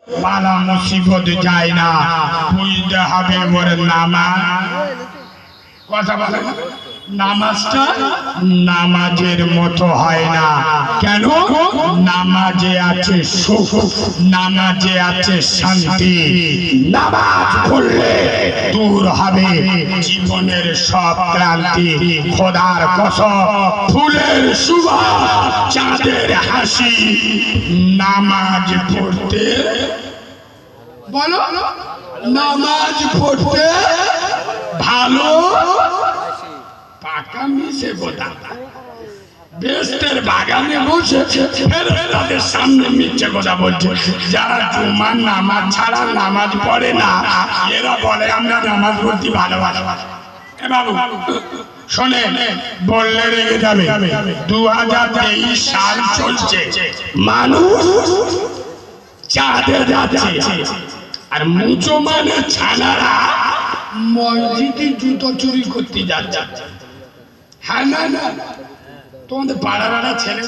বালা মুসিবত যায় না, বুঝতে হবে ওর নামাজ। কথা বলে নামাজটা নামাজের মতো হয় না। কেন? নামাজে আছে সুখ, নামাজে আছে শান্তি। নামাজ পড়লে দূর হবে জীবনের সব ক্লান্তি। খোদার কসম, ফুলের সুবাস, চাঁদের হাসি। নামাজ পড়তে বলো, নামাজ পড়তে ভালো পাকা মিশে গোটা বেস্টের বাগানে বসে ফেরেশতাদের সামনে মিথ্যে কথা বলছে। যারা জুমার নামাজ ছাড়া নামাজ পড়ে না, এরা বলে আমরা নামাজ পড়তে ভালোবাসি। এ বাবু শোনে, বললে রেগে যাবে। 2023 সাল চলছে, মানুষ চাঁদে যাচ্ছে, আর মুসলমানের ছানারা মসজিদে জুতো চুরি করতে যাচ্ছে। হ্যাঁ না না, তোমাদের পাড়া পাড়া ছেলে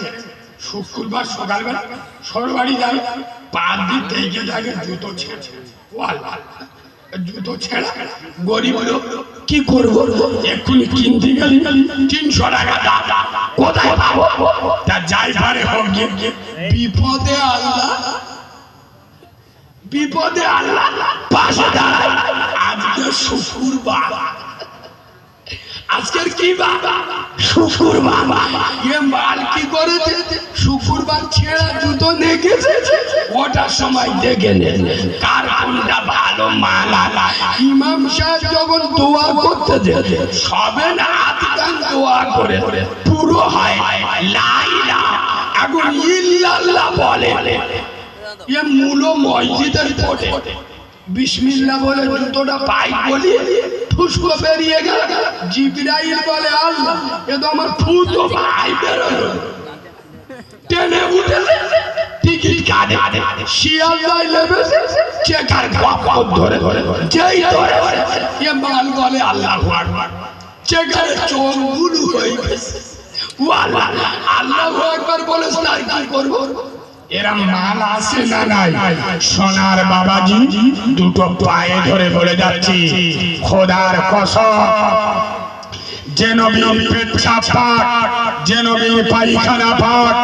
শুক্রবার সকালবেলা সরবাড়ি যায়, পা দিতে এগিয়ে থাকে জুতো ছেড়ে, জুতো ছেঁড়া। গরিব লোক কি করবো, এক্ষুনি কিনতে গেলি 300 টাকা দাদা, কোথায় পাবো? তা যাই পারে হোক, বিপদে আল্লাহ, বিপদে আল্লাহ পাশে দাঁড়ায়। আজকে শুক্রবার, আজকের কি বাবা? শুক্রবার। এ মাল কি করেছে? শুক্রবার ছেঁড়া জুতো দেখেছে, ওটার সময় দেখে নেন কার কোনটা ভালো মাল। ইমাম সাহেব যখন দোয়া করতে যেতে সবে না আদকান দোয়া করে পুরো হয় লা ইলাহা, এখন ইল্লাল্লাহ বলে। এ মূল মসজিদের পড়ে বিসমিল্লাহ বলে জুতোটা পাই বলি ফুসকো বেরিয়ে গেল। জিবরাইল বলে আল্লাহ, এ তো আমার ফুটো ভাই বেরোলো। টেনে উঠে টিকিট কাটে, শিয়ালদায় লেবেছে, চেকার কাপড় ধরে যেই ধরে এ মাল বলে আল্লাহু আকবার। চেকারের চোখ গুলো হয়ে গেছে, ও আল্লাহ আল্লাহু আকবার বলে তাই কি করবো? এরা মাল আসে না নাই? সোনার বাবাজি দুটো পায়ে ধরে বলে যাচ্ছি, খোদার কসম, যে নবীর পেচ্ছাপ পাক, যে নবীর পায়খানা পাক,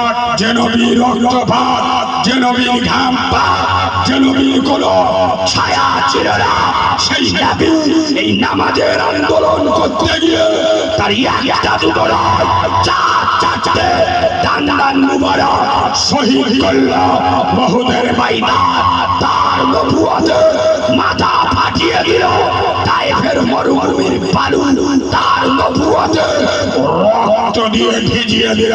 যে নবীর রক্ত পাক, যে নবীর ঘাম পাক, যে নবীর কোনো ছায়া ছিল না, সেই নবী এই নামাজের আন্দোলন করতে গিয়ে তার একটা দুটো নয়, চারটে দান মুবারক শহীদ করল বহুদের ময়দান। তার নবুয়তে মাথা ফাটিয়ে দিল তায়েফের মরুভূমির বালু, তার নবুয়তে রক্ত দিয়ে ভিজিয়ে দিল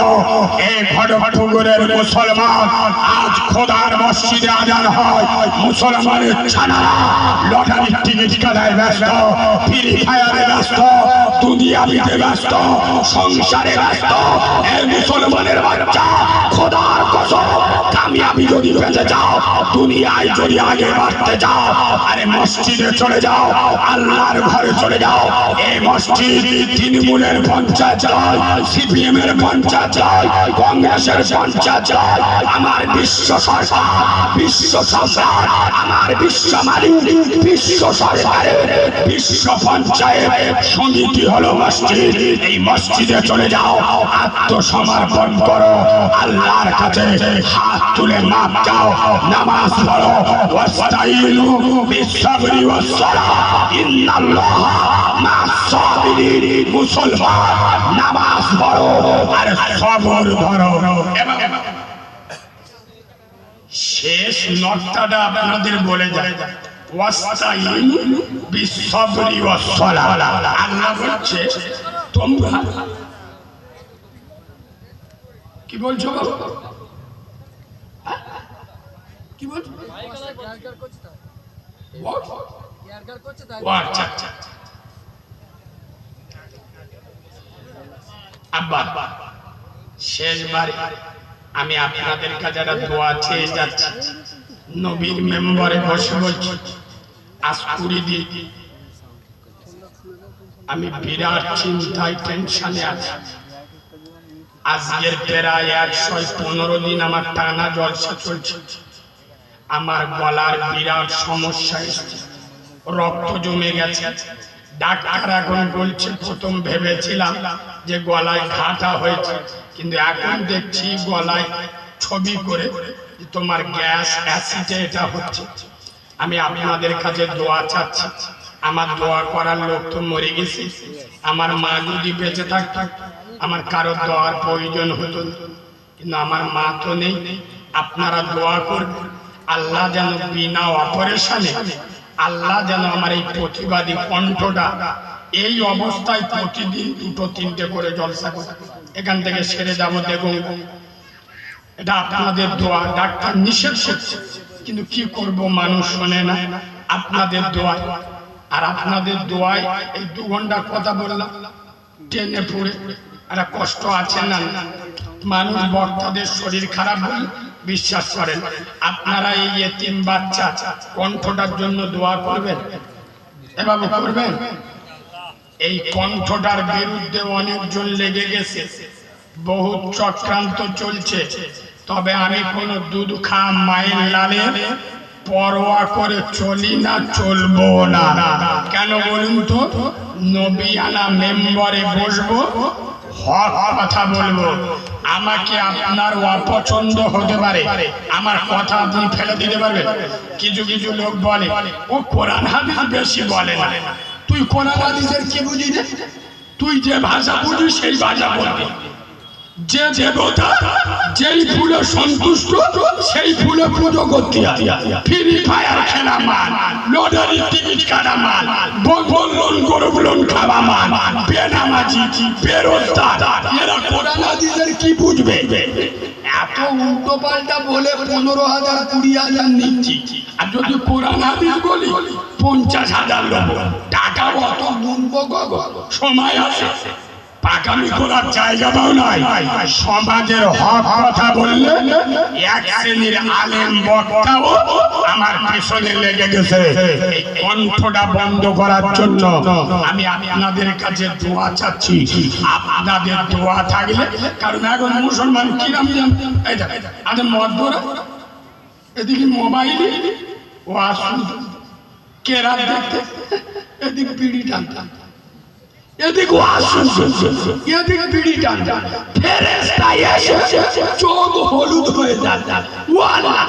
এই ঘটপুকুরের মুসলমান। আজ খোদার মসজিদে আজান হয়, মুসলমানের ছানারা লটারির টিকিট কাটায় ব্যস্ত, ফ্রি ফায়ারে ব্যস্ত, দুনিয়াবিতে ব্যস্ত, সংসারে ব্যস্ত। এই মুসলমানের বাচ্চা, খোদার কসম, কামিয়াবি যদি পেতে যাও, দুনিয়ায় যদি আগে বাড়তে যাও, আরে মসজিদে চলে যাও, আল্লাহর ঘরে চলে যাও। এই মসজিদ তৃণমূলের পঞ্চায়েত নয়, সিপিএম এর পঞ্চায়েত নয়, কংগ্রেসের পঞ্চায়েত নয়, আমার বিশ্ব সরকার, বিশ্ব সরকার, আমার বিশ্ব মালিক, বিশ্ব সরকারের বিশ্ব পঞ্চায়েত সমিতি হলো মসজিদ। এই মসজিদে চলে যাও, আত্মসমর্পণ করো, আল্লাহর কাছে হাত তুলে মাপ চাও, নামাজ পড়ো, ওয়াস্তাইনু বিসসাবরি ওয়াসসালাহ ইন্নাল্লাহা মা'আস সাবিরিন। মুসলমান নামাজ পড়ো আর সবর ধরো। শেষ নকটাটা আপনাদের বলে যায়, ওয়াস্তাইনু বিসসাবরি ওয়াসসালাহ। আল্লাহ বলছে তোমরা কি বলছো? কি বলছো? আব্বা শেষবার আমি আপনাদের কাছে একটা দোয়া চেয়ে যাচ্ছি, নবীর মেম্বারে বসে বলছি, আজ 20 দিন আমি বিরাট চিন্তায় টেনশনে আছি। আজকের প্রায় 115 দিন আমার টানা জলসা চলছে। আমার গলার বিরাট সমস্যা এসেছে, রক্ত জমে গেছে। ডাক্তার এখন বলছে, প্রথম ভেবেছিলাম যে গলায় ঘাটা হয়েছে, কিন্তু এখন দেখছি গলায় ছবি করে যে তোমার গ্যাস অ্যাসিডে এটা হচ্ছে। আমি আপনাদের কাছে দোয়া চাচ্ছি। আমার দোয়া করার লোক তো মরে গেছে, আমার মা যদি বেঁচে থাকতো আমার কারো দোয়ার প্রয়োজন হতো না, কিন্তু আমার মা তো নেই। আপনারা দোয়া করবেন আল্লাহ যেন বিনা অপারেশনে আল্লাহ যেন আমার এই প্রতিবাদী কণ্ঠটা এই অবস্থায় প্রতিদিন 2-3টে করে জলসা করে এখান থেকে সেরে যাব। দেখুন এটা আপনাদের দোয়া, ডাক্তার নিষেধ করছে, কিন্তু কি করব, মানুষ শোনে না। আপনাদের দোয়ায় আর আপনাদের দোয়ায় এই 2 ঘন্টা কথা বললাম, টেনে পড়ে একটা কষ্ট আছে না। মানুষ বক্তাদের শরীর খারাপ হলে বিশ্বাস করেন, আপনারা এই এতিম বাচ্চা কণ্ঠটার জন্য দোয়া করবেন, এভাবে করবেন। এই কণ্ঠটার বিরুদ্ধে অনেকজন লেগে গেছে, বহুত চক্রান্ত চলছে। তবে আমি কোন দুধ খা মায়ের লালের পরোয়া করে চলি না, চলবো না। কেন বলুন তো? নবিয়ানা মেম্বারে বসবো, হক কথা বলবো। আমাকে আপনার অপছন্দ হতে পারে, আমার কথা আপনি ফেলে দিতে পারবেন। কিছু কিছু লোক বলে ও কোরআন হাদিস বেশি বলে না। তুই কোরআন হাদিসের কি বুঝি রে? তুই যে ভাষা বুঝিস সেই ভাষা বলবি। যে দেবতা যেই ফুলে সন্তুষ্ট সেই ফুলে পুজো করতে হয়। ফ্রি ফায়ার খেলা মান, লটারির টিকিট কাটা মান, বন্ধন লোন গরু লোন খাওয়া মান, বেনামাজি বেরোজগার, এরা কোরআন হাদিসের কি বুঝবে? এত উল্টো পাল্টা বলে 15,000 20,000 নিচ্ছি, আর যদি কোরআন হাদিস বলি 50,000 লোক টাকা অত গুনবো গো, সময় আছে। পাকামি করার জায়গা পাও নাই। সমাজের হক কথা বললে এক শ্রেণীর আলেম বক্তাও আমার পিছনে লেগে গেছে। এই কণ্ঠটা বন্ধ করার জন্য আমি আপনাদের কাছে দোয়া চাচ্ছি। আপনাদের দোয়া থাকলে, কারণ এখন মুসলমান কিরাম জান মদরা এদিকে মোবাইলে ও আসুন কেরা দেখতে, এদিকে বিড়ি টানতাম, এদিকে আসুন এদিকে বিড়ি টানতাম, ফেরেশতা এসে চোখ হলুদ হয়ে যাচ্ছে। ওয়াল্লাহ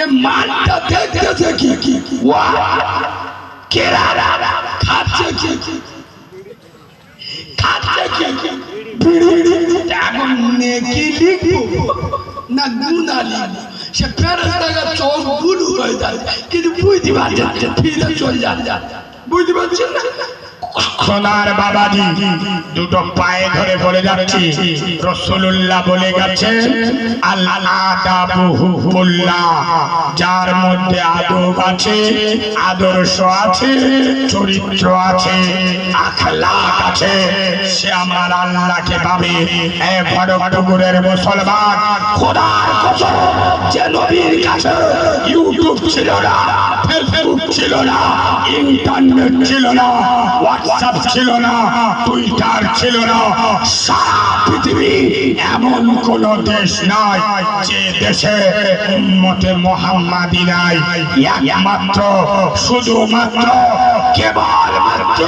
এ মানটা দেখতেছে কি ওয়া কেরা খাচ্ছে কি বিড়ি। এখন নেকি লিখবো না গুনাহ লিখবো? সে ফেরেশতার চোখ হলুদ হয়ে যাচ্ছে, কিন্তু বুঝতে পারছে না, ফিরে চলে যাচ্ছে। বুঝতে পারছেন না? সোনার বাবাজি দুটো পায়ে ধরে বলে যাচ্ছি, রাসূলুল্লাহ বলে গেছেন আল আদাবুল্লাহ, যার মধ্যে আদব আছে, আদর্শ আছে, চরিত্র আছে, আখলাক আছে, সে আমার আল্লাহকে পাবে। এ ভরপুরের মুসলমান, খোদার কসম, যে নবীর কাছে ইউটিউব ছিল না, ফেসবুক ছিল না, ইন্টারনেট ছিল না, হোয়াটসঅ্যাপ ছিল না, টুইটার ছিল না, সারা পৃথিবী এমন কোন দেশ নাই যে দেশে উম্মতে মুহাম্মাদি নাই। একমাত্র শুধুমাত্র কেবলমাত্র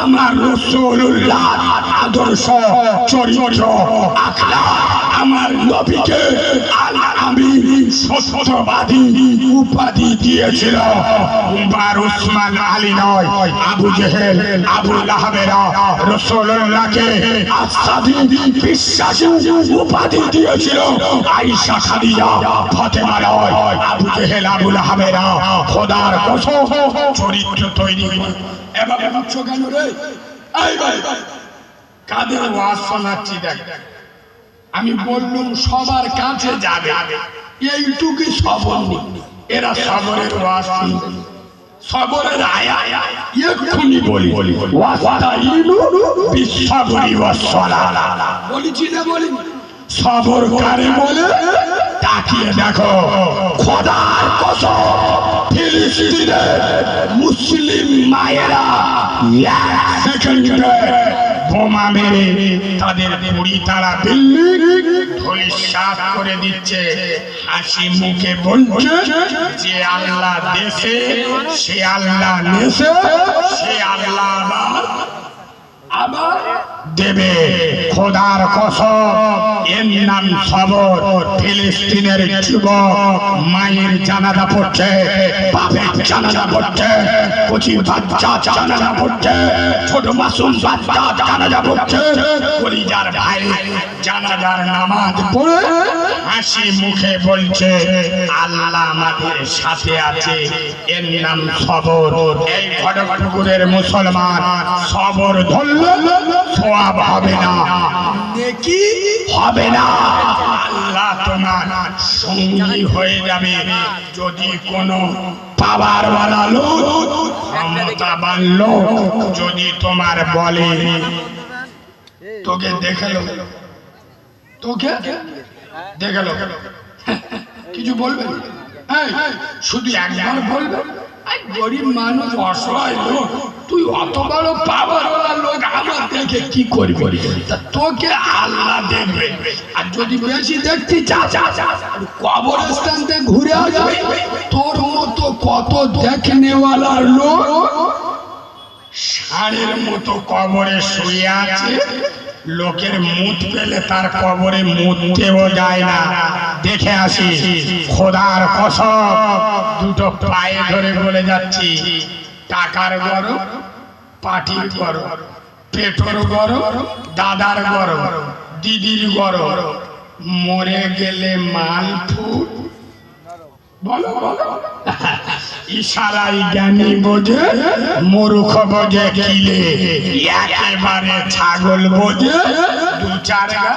আমার রাসূলুল্লাহ আদর্শ, চরিত্র, আখলাক আমার নবীকে আল আমিন সত্যবাদী উপাধি দিয়েছিল। উমর উসমান আলী নয়, আবু জেহেল আবু লাহাবেরা রাসূলুল্লাহকে আসাদিক বিশ্বাসী উপাধি দিয়েছিল। আয়েশা খাদিজা ফাতেমা নয়, আবু জেহেল আবু লাহাবেরা খোদার কসম চরিত্র তৈরি। এভাবে ভাবছো কেন রে? এই ভাই কাদের ওয়াজ শোনাচ্ছি দেখ। আমি বললুম সবার কাছে যাবে, এইটুকুই সবর নেই। এরা সবরের ওয়াজ শুনবে, সবরের আয়া এক্ষুনি বলি ওয়াস্তাইনু বিসসবরি ওয়াসসালাহ। বলেছি না বলি? সবর কারে বলে? তাকিয়ে দেখো, খোদার কসম ফিলিস্তিনের মুসলিম মায়েরা এক সেকেন্ডে বোমা মেরে তাদের পুরি তারা বিল্ডিং ধূলিসাৎ করে দিচ্ছে। হাসি মুখে বলছে যে আল্লাহ দেশে, সে আল্লাহ নেশে, সে আল্লাহ আবার দেবে। খোদার কসম, এর নাম সবর। ফিলিস্তিনের যুবক মায়ের জানাজা পড়ছে, বাপের জানাজা পড়ছে, কচি বাচ্চা জানাজা পড়ছে, ছোট মাসুম বাচ্চা জানাজা পড়ছে। কলিজার ভাই জানাজার নামাজ পড়ে হাসি মুখে বলছে আল্লাহ আমাদের সাথে আছে, এর নাম সবর। এই ঘটকপুরের মুসলমান সবর ধরলে সওয়াব হবে না, নেকি হবে না। আল্লাহ তোমার সঙ্গী হয়ে যাবে যদি কোনো পাওয়ার ওয়ালা লোক, ক্ষমতাবান লোক যদি তোমার বলে তোকে দেখলো, তোকে দেখলো, কিছু বলবে শুধু একবার বলবে গরিব মানুষ অসহায় লোক, তুই অত বড় পাওয়ার ওয়ালা লোক আমার দেখে কি করবি? তোকে আল্লাহ দেখবে। আর যদি বেশি দেখতে কবরস্থান থেকে ঘুরে আসবে, তোর মতো কত দেখনেওয়ালা লোক ষাঁড়ের মতো কবরে শুয়ে আছে, লোকের মুত পেলে তার কবরে মুততেও যায় না। দেখে আসি, খোদার কসম দুটো পায়ে ধরে বলে যাচ্ছি, টাকার গরম, পাটির গরম, পেটর গরম, দাদার গরম, দিদির গরম, মরে গেলে মালফুট বলো বলো। ইশারাই জ্ঞানী বোঝে, মূর্খ বোঝে কিলে, একেবারে ছাগল বোঝে দু চার গা।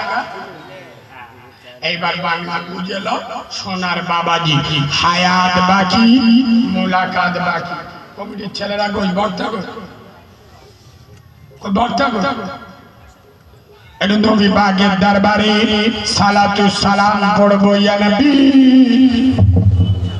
এইবার বাংলা বুঝেল, সোনার বাবাজি হায়াত বাকি, মুলাকাত বাকি। কমিটির ছেলেরা কই ভর্তা কর, ভর্তা কর। এটা নবী পাকের দরবারে সালাতু সালাম পড়বো ইয়া নবী।